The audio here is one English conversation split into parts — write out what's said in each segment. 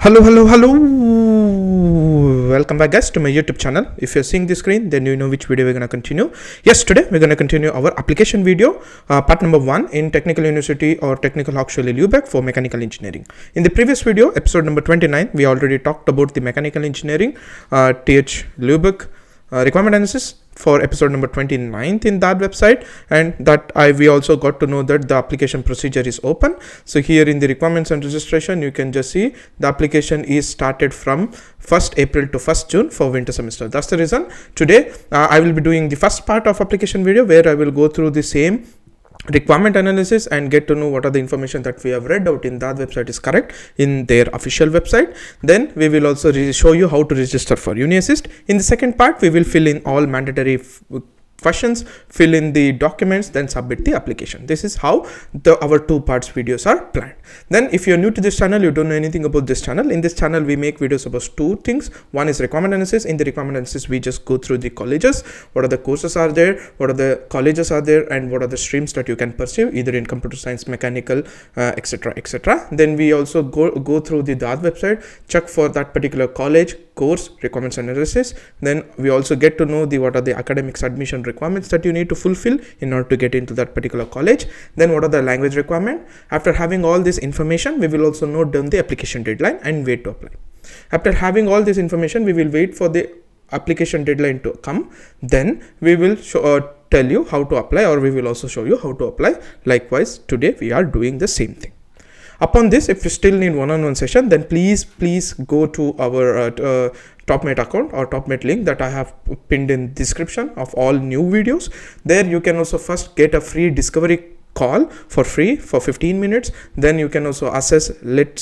Hello. Welcome back, guys, to my YouTube channel. If you're seeing the screen, then you know which video we're going to continue. Yes, today we're going to continue our application video, part number 1 in Technical University or Technische Hochschule Lübeck for Mechanical Engineering. In the previous video, episode number 29, we already talked about the Mechanical Engineering, TH Lübeck requirement analysis for episode number 29 in that website, and that we also got to know that the application procedure is open. So here in the requirements and registration, you can just see the application is started from 1st April to 1st June for winter semester. That's the reason today I will be doing the first part of application video where I will go through the same requirement analysis and get to know what are the information that we have read out in that website is correct in their official website. Then we will also show you how to register for Uni-Assist. In the second part, we will fill in all mandatory questions, fill in the documents, then submit the application. This is how our 2 parts videos are planned. Then if you're new to this channel, you don't know anything about this channel. In this channel, we make videos about 2 things. One is requirement analysis. In the requirement analysis, we just go through the colleges, what are the courses are there, what are the colleges are there, and what are the streams that you can pursue either in computer science, mechanical, etc. Then we also go through the DAD website, check for that particular college, course, requirements analysis. Then we also get to know what are the academics admission requirements that you need to fulfill in order to get into that particular college. Then what are the language requirement. After having all this information, we will also note down the application deadline and wait to apply. After having all this information, we will wait for the application deadline to come. Then we will tell you how to apply, or we will also show you how to apply. Likewise, today we are doing the same thing. Upon this, if you still need one-on-one session, then please go to our TopMate account or TopMate link that I have pinned in description of all new videos. There you can also first get a free discovery call for free for 15 minutes. Then you can also assess, let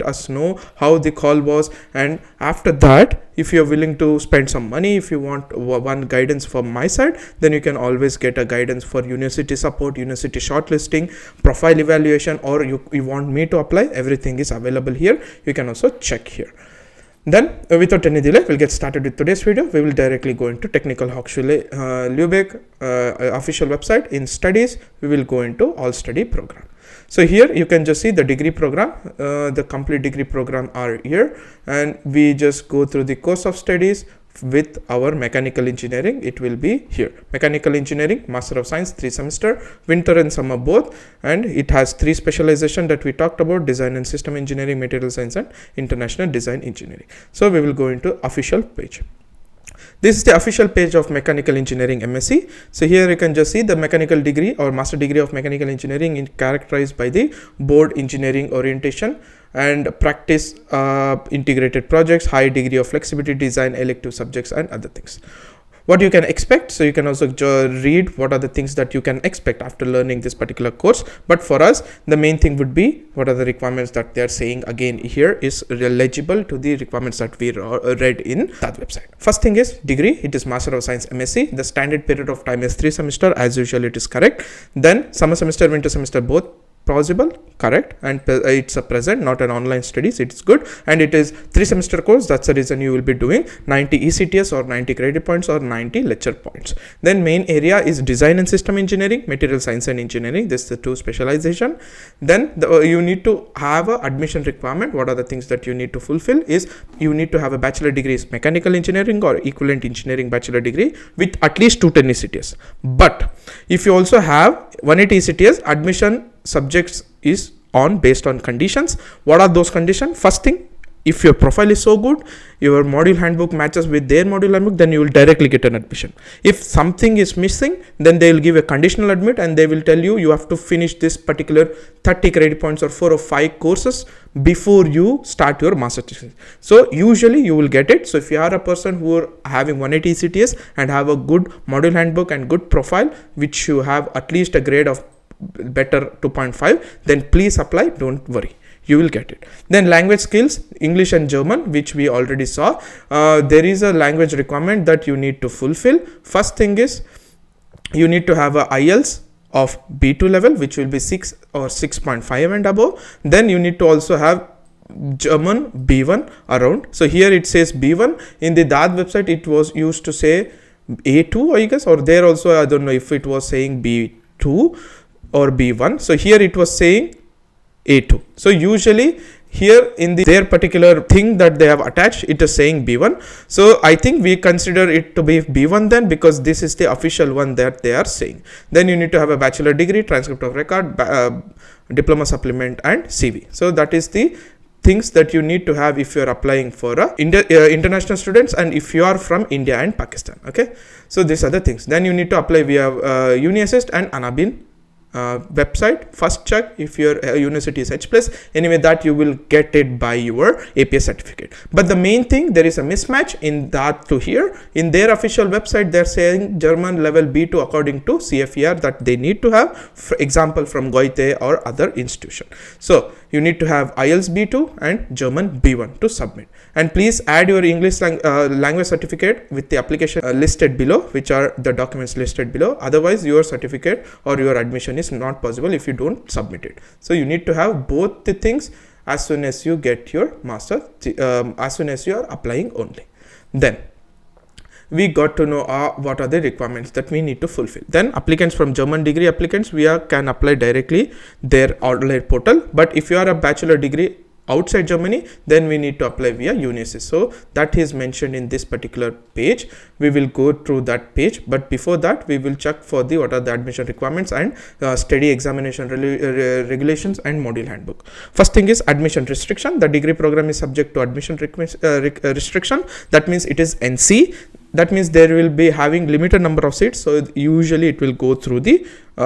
us know how the call was, and after that, if you're willing to spend some money, if you want one guidance from my side, then you can always get a guidance for university support, university shortlisting, profile evaluation, or you want me to apply. Everything is available here. You can also check here. Then without any delay, we'll get started with today's video. We will directly go into Technische Hochschule Lübeck official website. In studies, we will go into all study program. So here you can just see the degree program, the complete degree program are here, and we just go through the course of studies. With our mechanical engineering, it will be here. Mechanical engineering, Master of Science, 3 semester, winter and summer both, and it has 3 specialization that we talked about: design and system engineering, material science, and international design engineering. So we will go into official page. This is the official page of Mechanical Engineering MSc. So here you can just see the mechanical degree or master degree of mechanical engineering is characterized by the board engineering orientation and practice integrated projects, high degree of flexibility, design, elective subjects, and other things. What you can expect, so you can also read what are the things that you can expect after learning this particular course. But for us, the main thing would be what are the requirements that they are saying. Again, here is eligible to the requirements that we read in that website. First thing is degree. It is Master of Science MSc. The standard period of time is 3 semester. As usual, it is correct. Then summer semester, winter semester, both possible, correct, and it's a present, not an online studies. It's good, and it is 3 semester course. That's the reason you will be doing 90 ECTS or 90 credit points or 90 lecture points. Then main area is design and system engineering, material science and engineering. This is the 2 specialization. Then you need to have a admission requirement. What are the things that you need to fulfill is you need to have a bachelor degree in mechanical engineering or equivalent engineering bachelor degree with at least 210 ECTS. But if you also have 180 ECTS, admission subjects is on based on conditions. What are those conditions? First thing, if your profile is so good, your module handbook matches with their module handbook, then you will directly get an admission. If something is missing, then they will give a conditional admit, and they will tell you have to finish this particular 30 credit points or 4 or 5 courses before you start your master thesis. So usually you will get it. So if you are a person who are having 180 ECTS and have a good module handbook and good profile, which you have at least a grade of better 2.5, then please apply. Don't worry, you will get it. Then language skills, English and German, which we already saw. There is a language requirement that you need to fulfill. First thing is you need to have a IELTS of B2 level, which will be 6 or 6.5 and above. Then you need to also have German B1 around. So here it says B1. In the DAD website, it was used to say A2, I guess, or there also, I don't know if it was saying B2 or B1. So here it was saying A2. So usually here in their particular thing that they have attached, it is saying B1. So I think we consider it to be B1 then, because this is the official one that they are saying. Then you need to have a bachelor degree, transcript of record, diploma supplement and CV. So that is the things that you need to have if you are applying for international students and if you are from India and Pakistan. Okay, so these are the things. Then you need to apply via Uni-Assist and Anabin website. First check if your university is H+. Anyway, that you will get it by your APA certificate. But the main thing, there is a mismatch in that to here. In their official website, they're saying German level B2 according to CFER that they need to have, for example, from Goethe or other institution. So you need to have IELTS B2 and German B1 to submit. And please add your English language certificate with the application listed below, which are the documents listed below. Otherwise, your certificate or your admission is not possible if you don't submit it. So you need to have both the things as soon as you get your master, as soon as you are applying only. Then we got to know what are the requirements that we need to fulfill. Then applicants from German degree applicants, can apply directly their online portal. But if you are a bachelor degree outside Germany, then we need to apply via Uni-Assist. So that is mentioned in this particular page. We will go through that page, but before that we will check for the what are the admission requirements and study examination regulations and module handbook. First thing is admission restriction. The degree program is subject to admission restriction. That means it is NC. That means there will be having limited number of seats. So usually it will go through the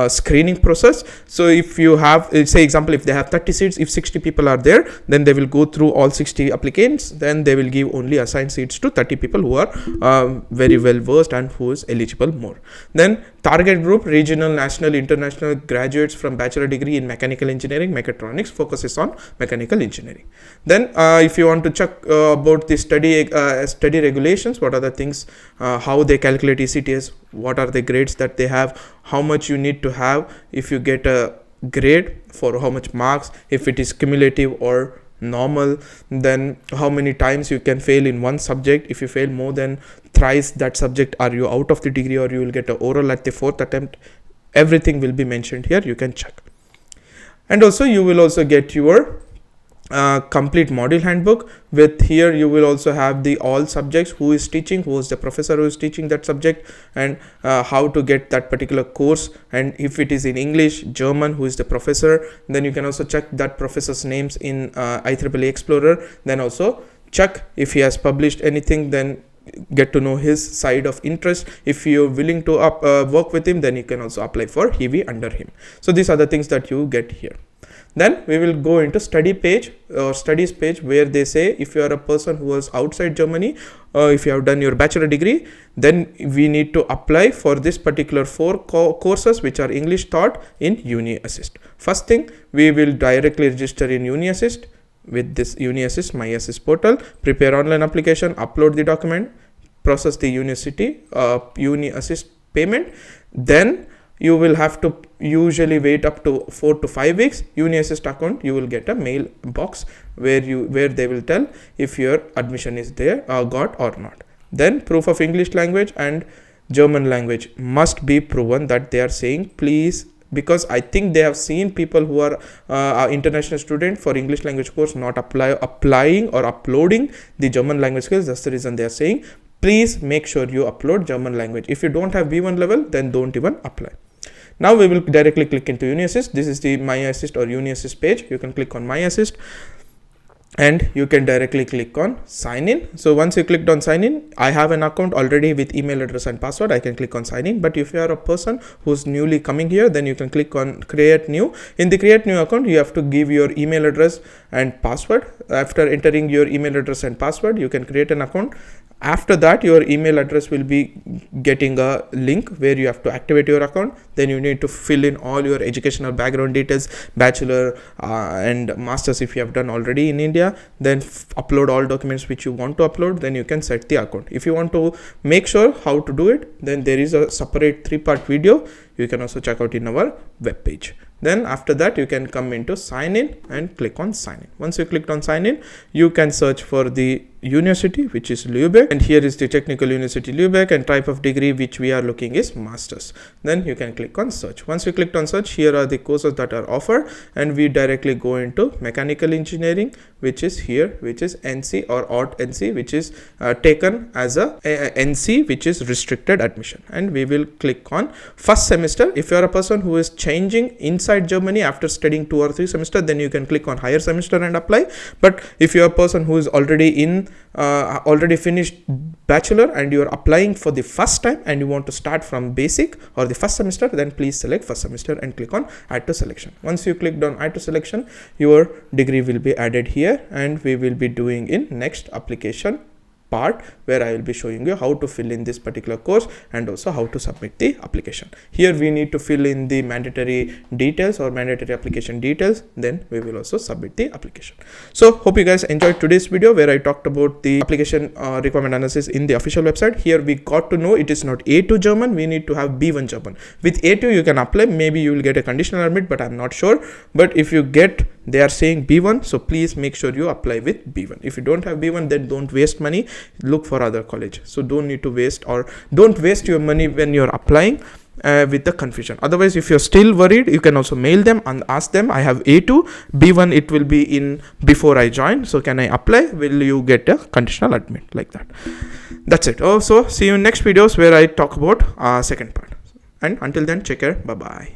screening process. So if you have, say example, if they have 30 seats, if 60 people are there, then they will go through all 60 applicants. Then they will give only assigned seats to 30 people who are very well versed and who is eligible more. Then target group, regional, national, international graduates from bachelor degree in mechanical engineering, mechatronics, focuses on mechanical engineering. Then if you want to check about the study regulations, what are the things, how they calculate ECTS, what are the grades that they have, how much you need to have if you get a grade, for how much marks, if it is cumulative or normal, then how many times you can fail in one subject. If you fail more than thrice that subject, are you out of the degree or you will get an oral at the 4th attempt. Everything will be mentioned here, you can check. And also you will also get your complete module handbook. With here you will also have the all subjects, who is teaching, who is the professor who is teaching that subject, and how to get that particular course, and if it is in English, German, who is the professor. Then you can also check that professor's names in IEEE Explorer. Then also check if he has published anything, then get to know his side of interest. If you're willing to work with him, then you can also apply for HEV under him. So these are the things that you get here. Then we will go into study page or studies page, where they say if you are a person who is outside Germany, if you have done your bachelor degree, then we need to apply for this particular 4 courses which are English taught in Uni-Assist. First thing, we will directly register in Uni-Assist with this Uni-Assist My-Assist portal, prepare online application, upload the document, process the Uni-Assist payment. Then you will have to usually wait up to 4 to 5 weeks. Uni-Assist account, you will get a mail box where they will tell if your admission is there got or not. Then proof of English language and German language must be proven, that they are saying please, because I think they have seen people who are international student for English language course not applying or uploading the German language skills. That's the reason they are saying please make sure you upload German language. If you don't have B1 level, then don't even apply. Now we will directly click into Uni-Assist. This is the My-Assist or Uni-Assist page. You can click on My-Assist and you can directly click on sign in. So once you clicked on sign in, I have an account already with email address and password. I can click on sign in. But if you are a person who's newly coming here, then you can click on create new. In the create new account, you have to give your email address and password. After entering your email address and password, you can create an account. After that, your email address will be getting a link where you have to activate your account. Then you need to fill in all your educational background details, bachelor and masters if you have done already in India. Then upload all documents which you want to upload. Then you can set the account. If you want to make sure how to do it, then there is a separate 3-part video. You can also check out in our web page. Then after that, you can come into sign in and click on sign in. Once you clicked on sign in, you can search for the University, which is Lübeck, and here is the Technical University Lübeck, and type of degree which we are looking is Masters. Then you can click on search. Once you clicked on search, here are the courses that are offered, and we directly go into Mechanical Engineering, which is here, which is NC or ODT NC, which is taken as a NC, which is restricted admission, and we will click on first semester. If you are a person who is changing inside Germany after studying 2 or 3 semesters, then you can click on higher semester and apply. But if you are a person who is already finished bachelor and you are applying for the first time and you want to start from basic or the first semester, then please select first semester and click on add to selection. Once you clicked on add to selection, your degree will be added here, and we will be doing in next application part, where I will be showing you how to fill in this particular course and also how to submit the application. Here we need to fill in the mandatory details or mandatory application details, then we will also submit the application. So hope you guys enjoyed today's video, where I talked about the application requirement analysis in the official website. Here we got to know it is not A2 German, we need to have B1 German. With A2 you can apply, maybe you will get a conditional admit, but I'm not sure. But if you get, they are saying B1, so please make sure you apply with B1. If you don't have B1, then don't waste money, look for other college. So don't need to waste, or don't waste your money when you're applying with the confusion. Otherwise, if you're still worried, you can also mail them and ask them, I have A2, B1 it will be in before I join, so can I apply? Will you get a conditional admit? Like that. That's it. So see you in next videos where I talk about second part, and until then, take care. Bye bye.